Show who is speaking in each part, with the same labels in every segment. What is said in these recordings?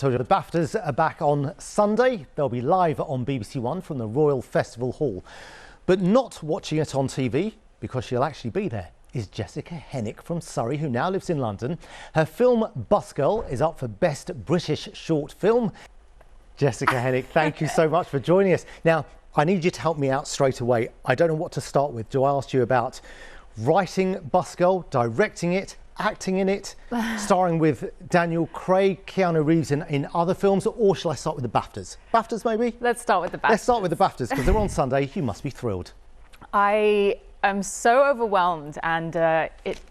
Speaker 1: told you the BAFTAs are back on Sunday. They'll be live on BBC One from the Royal Festival Hall. But not watching it on TV, because she'll actually be there, is Jessica Henwick from Surrey, who now lives in London. Her film Busgirl is up for Best British Short Film. Jessica Henwick, thank you so much for joining us. Now, I need you to help me out straight away. I don't know what to start with. Do I ask you about writing Busgirl, directing it, acting in it, starring with Daniel Craig, Keanu Reeves in other films, or shall I start with the BAFTAs? BAFTAs maybe?
Speaker 2: Let's start with the BAFTAs.
Speaker 1: Let's start with the BAFTAs because they're on Sunday. You must be thrilled.
Speaker 2: I am so overwhelmed, and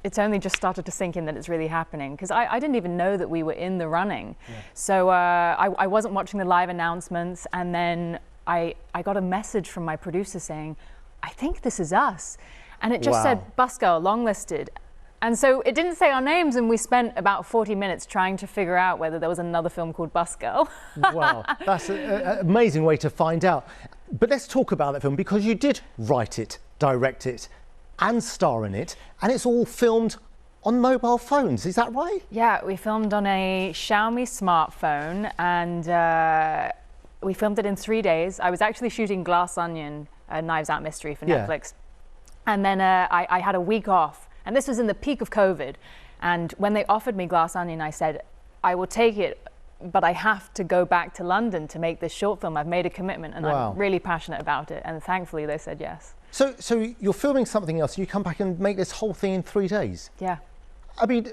Speaker 2: it's only just started to sink in that it's really happening, because I didn't even know that we were in the running. Yeah. So I wasn't watching the live announcements, and then I got a message from my producer saying, I think this is us. And it just said Busgirl, longlisted. And so it didn't say our names, and we spent about 40 minutes trying to figure out whether there was another film called Busgirl.
Speaker 1: Wow, that's an amazing way to find out. But let's talk about that film, because you did write it, direct it, and star in it, and it's all filmed on mobile phones, is that right?
Speaker 2: Yeah, we filmed on a Xiaomi smartphone, and we filmed it in 3 days. I was actually shooting Glass Onion, a Knives Out mystery for Netflix. And then I had a week off. And this was in the peak of COVID. And when they offered me Glass Onion, I said, I will take it, but I have to go back to London to make this short film. I've made a commitment, and I'm really passionate about it. And thankfully, they said yes.
Speaker 1: So you're filming something else, and you come back and make this whole thing in 3 days?
Speaker 2: Yeah.
Speaker 1: I mean,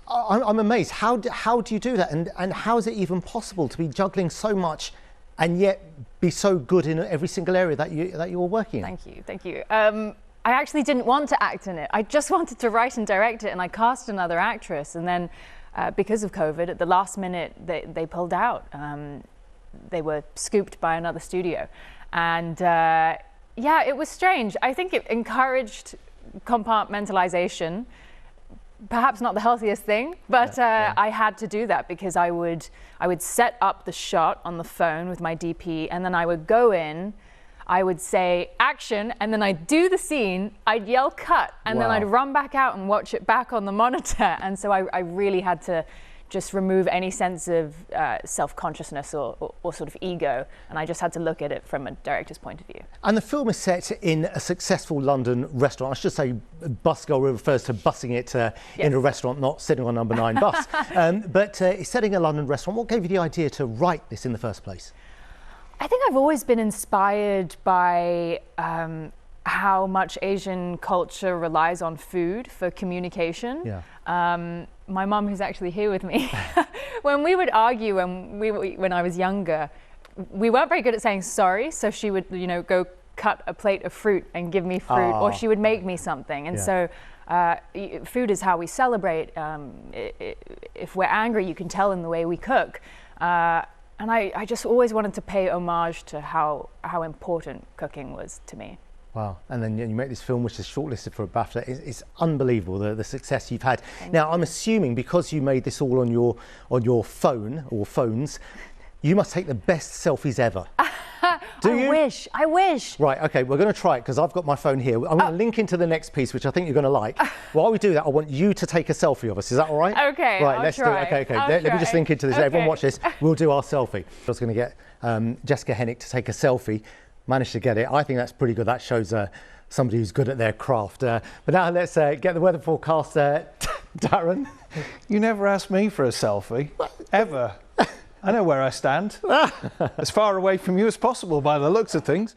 Speaker 1: I'm amazed. How do you do that? And how is it even possible to be juggling so much and yet be so good in every single area that you're working in?
Speaker 2: Thank you. I actually didn't want to act in it. I just wanted to write and direct it, and I cast another actress. And then because of COVID, at the last minute, they pulled out. They were scooped by another studio. And yeah, it was strange. I think it encouraged compartmentalization. Perhaps not the healthiest thing, but I had to do that, because I would set up the shot on the phone with my DP, and then I would go in, I would say action, and then I'd do the scene, I'd yell cut, and then I'd run back out and watch it back on the monitor. And so I really had to just remove any sense of self-consciousness or sort of ego, and I just had to look at it from a director's point of view. And
Speaker 1: the film is set in a successful London restaurant. I should say Busgirl refers to bussing it in a restaurant, not sitting on number 9 bus. But it's set in a London restaurant. What gave you the idea to write this in the first place?
Speaker 2: I think I've always been inspired by how much Asian culture relies on food for communication. Yeah. My mum, who's actually here with me, when we would argue when I was younger, we weren't very good at saying sorry. So she would, go cut a plate of fruit and give me fruit, or she would make me something. And so food is how we celebrate. If we're angry, you can tell in the way we cook. And I just always wanted to pay homage to how important cooking was to me.
Speaker 1: Wow, and then you make this film which is shortlisted for a BAFTA. It's unbelievable, the success you've had. Now, I'm assuming because you made this all on your phone or phones, you must take the best selfies ever. I wish. Right, okay, we're going to try it, because I've got my phone here. I'm going to link into the next piece, which I think you're going to like. While we do that, I want you to take a selfie of us. Is that all right?
Speaker 2: Okay,
Speaker 1: right, let's do it. Okay. Let me just link into this. Okay. Everyone watch this. We'll do our selfie. I was going to get Jessica Henwick to take a selfie. Managed to get it. I think that's pretty good. That shows somebody who's good at their craft. But now let's get the weather forecast. Darren?
Speaker 3: You never asked me for a selfie, ever. I know where I stand. As far away from you as possible by the looks of things.